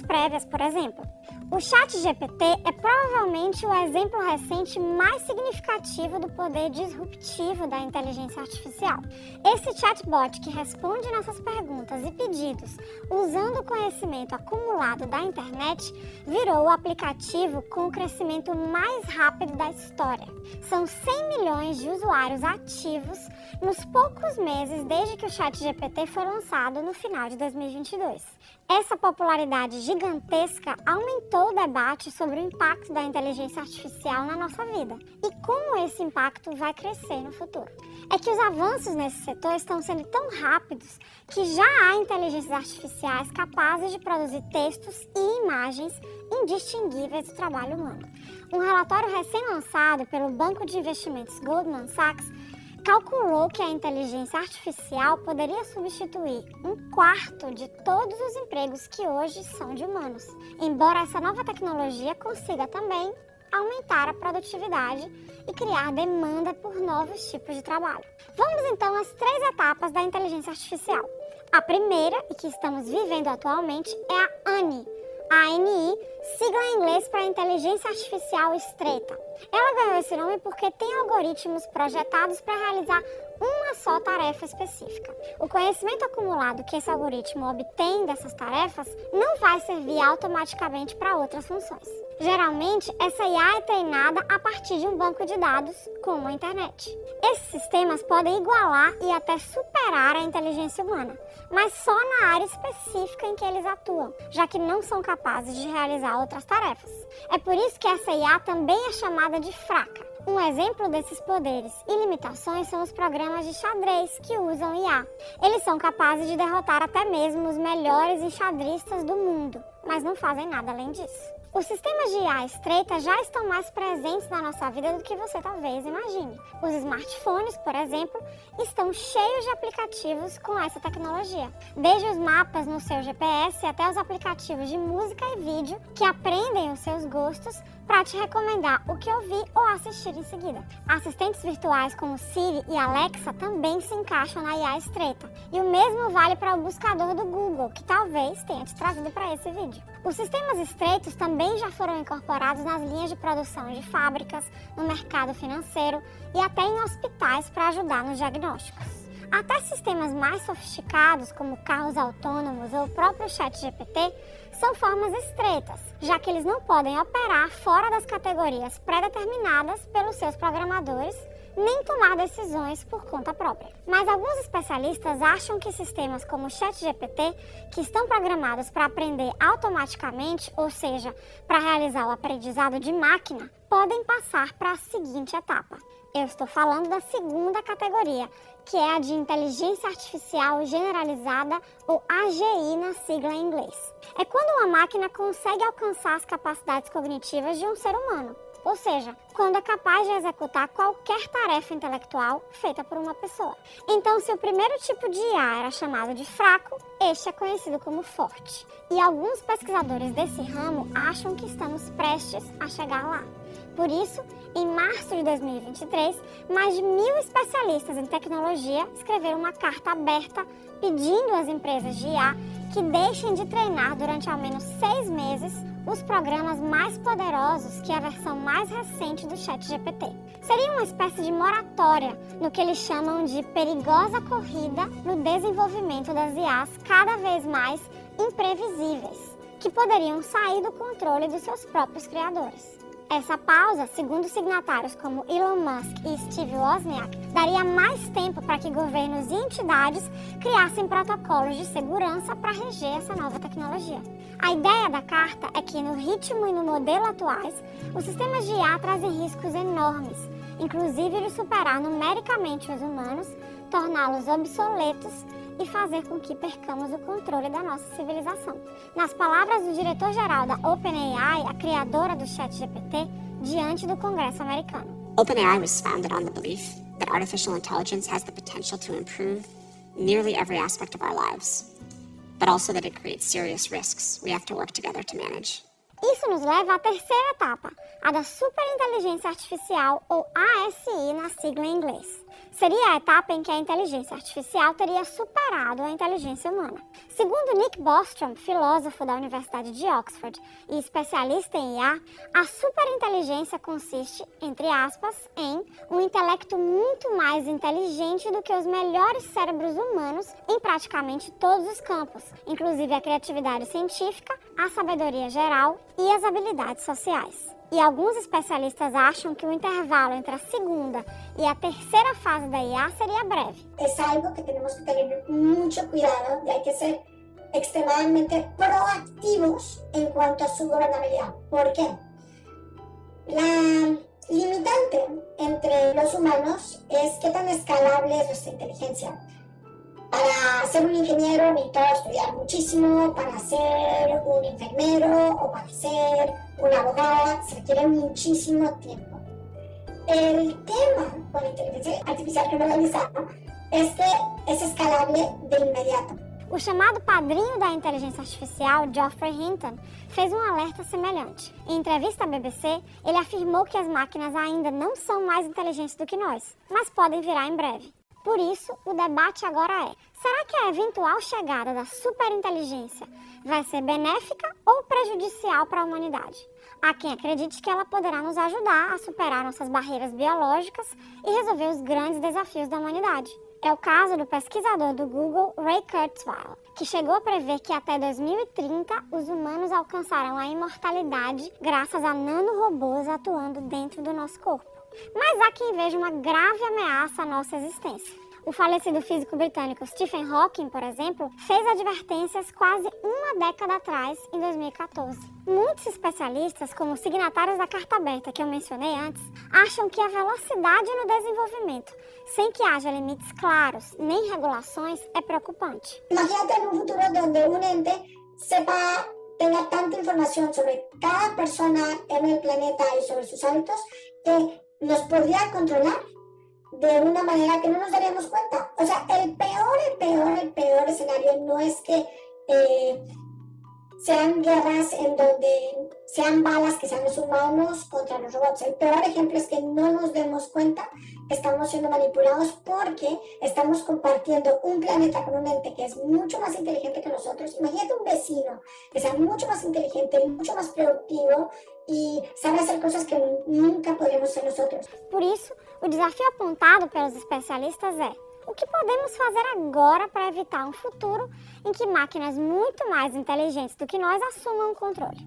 prévias, por exemplo. O ChatGPT é provavelmente o exemplo recente mais significativo do poder disruptivo da inteligência artificial. Esse chatbot que responde nossas perguntas e pedidos usando o conhecimento acumulado da internet virou o aplicativo com o crescimento mais rápido da história. São 100 milhões de usuários ativos nos poucos meses desde que o ChatGPT foi lançado no final de 2022. Essa popularidade gigantesca aumentou o debate sobre o impacto da inteligência artificial na nossa vida e como esse impacto vai crescer no futuro. É que os avanços nesse setor estão sendo tão rápidos que já há inteligências artificiais capazes de produzir textos e imagens indistinguíveis do trabalho humano. Um relatório recém-lançado pelo banco de investimentos Goldman Sachs calculou que a inteligência artificial poderia substituir 1/4 de todos os empregos que hoje são de humanos, embora essa nova tecnologia consiga também aumentar a produtividade e criar demanda por novos tipos de trabalho. Vamos então às 3 etapas da inteligência artificial. A primeira, e que estamos vivendo atualmente, é a ANI, ANI, sigla em inglês para Inteligência Artificial Estreita. Ela ganhou esse nome porque tem algoritmos projetados para realizar uma só tarefa específica. O conhecimento acumulado que esse algoritmo obtém dessas tarefas não vai servir automaticamente para outras funções. Geralmente, essa IA é treinada a partir de um banco de dados, como a internet. Esses sistemas podem igualar e até superar a inteligência humana, mas só na área específica em que eles atuam, já que não são capazes de realizar outras tarefas. É por isso que essa IA também é chamada de fraca. Um exemplo desses poderes e limitações são os programas de xadrez que usam IA. Eles são capazes de derrotar até mesmo os melhores enxadristas do mundo, mas não fazem nada além disso. Os sistemas de IA estreita já estão mais presentes na nossa vida do que você talvez imagine. Os smartphones, por exemplo, estão cheios de aplicativos com essa tecnologia. Desde os mapas no seu GPS até os aplicativos de música e vídeo que aprendem os seus gostos para te recomendar o que ouvir ou assistir em seguida. Assistentes virtuais como Siri e Alexa também se encaixam na IA estreita. E o mesmo vale para o buscador do Google, que talvez tenha te trazido para esse vídeo. Os sistemas estreitos também já foram incorporados nas linhas de produção de fábricas, no mercado financeiro e até em hospitais para ajudar nos diagnósticos. Até sistemas mais sofisticados, como carros autônomos ou o próprio ChatGPT, são formas estreitas, já que eles não podem operar fora das categorias pré-determinadas pelos seus programadores, nem tomar decisões por conta própria. Mas alguns especialistas acham que sistemas como o ChatGPT, que estão programados para aprender automaticamente, ou seja, para realizar o aprendizado de máquina, podem passar para a seguinte etapa. Eu estou falando da segunda categoria, que é a de Inteligência Artificial Generalizada, ou AGI na sigla em inglês. É quando uma máquina consegue alcançar as capacidades cognitivas de um ser humano, ou seja, quando é capaz de executar qualquer tarefa intelectual feita por uma pessoa. Então, se o primeiro tipo de IA era chamado de fraco, este é conhecido como forte. E alguns pesquisadores desse ramo acham que estamos prestes a chegar lá. Por isso, em março de 2023, mais de 1.000 especialistas em tecnologia escreveram uma carta aberta pedindo às empresas de IA que deixem de treinar durante ao menos 6 meses os programas mais poderosos que a versão mais recente do ChatGPT. Seria uma espécie de moratória no que eles chamam de perigosa corrida no desenvolvimento das IAs cada vez mais imprevisíveis, que poderiam sair do controle dos seus próprios criadores. Essa pausa, segundo signatários como Elon Musk e Steve Wozniak, daria mais tempo para que governos e entidades criassem protocolos de segurança para reger essa nova tecnologia. A ideia da carta é que, no ritmo e no modelo atuais, os sistemas de IA trazem riscos enormes, inclusive de superar numericamente os humanos, torná-los obsoletos e fazer com que percamos o controle da nossa civilização. Nas palavras do diretor-geral da OpenAI, a criadora do ChatGPT, diante do Congresso americano. OpenAI was founded on the belief that artificial intelligence has the potential to improve nearly every aspect of our lives, but also that it creates serious risks we have to work together to manage. Isso nos leva à terceira etapa, a da superinteligência artificial, ou ASI na sigla em inglês. Seria a etapa em que a inteligência artificial teria superado a inteligência humana. Segundo Nick Bostrom, filósofo da Universidade de Oxford e especialista em IA, a superinteligência consiste, entre aspas, em um intelecto muito mais inteligente do que os melhores cérebros humanos em praticamente todos os campos, inclusive a criatividade científica, a sabedoria geral e as habilidades sociais. E alguns especialistas acham que o intervalo entre a segunda y a tercera fase de IA sería breve. Es algo que tenemos que tener mucho cuidado y hay que ser extremadamente proactivos en cuanto a su gobernabilidad. ¿Por qué? La limitante entre los humanos es qué tan escalable es nuestra inteligencia. Para ser un ingeniero necesito estudiar muchísimo, para ser un enfermero o para ser una abogada se requiere muchísimo tiempo. El tema con la inteligencia artificial generalizada es que es escalable de inmediato. O chamado padrinho da inteligência artificial, Geoffrey Hinton, fez um alerta semelhante. Em entrevista à BBC, ele afirmou que as máquinas ainda não são mais inteligentes do que nós, mas podem virar em breve. Por isso, o debate agora é: será que a eventual chegada da superinteligência vai ser benéfica ou prejudicial para a humanidade? Há quem acredite que ela poderá nos ajudar a superar nossas barreiras biológicas e resolver os grandes desafios da humanidade. É o caso do pesquisador do Google, Ray Kurzweil, que chegou a prever que até 2030 os humanos alcançarão a imortalidade graças a nanorobôs atuando dentro do nosso corpo. Mas há quem veja uma grave ameaça à nossa existência. O falecido físico britânico Stephen Hawking, por exemplo, fez advertências quase uma década atrás, em 2014. Muitos especialistas, como signatários da Carta Aberta que eu mencionei antes, acham que a velocidade no desenvolvimento, sem que haja limites claros nem regulações, é preocupante. Imagínate en un futuro donde un ente tenga tanta información sobre cada persona en el planeta y sobre sus hábitos que nos podría controlar de una manera que no nos daríamos cuenta. O sea, el peor escenario no es que sean guerras en donde sean balas que sean los humanos contra los robots. El peor ejemplo es que no nos demos cuenta que estamos siendo manipulados porque estamos compartiendo un planeta con un ente que es mucho más inteligente que nosotros. Imagínate un vecino que sea mucho más inteligente, mucho más productivo e sabe hacer coisas que nunca poderíamos ser nosotros. Por isso, o desafio apontado pelos especialistas é: o que podemos fazer agora para evitar um futuro em que máquinas muito mais inteligentes do que nós assumam o controle?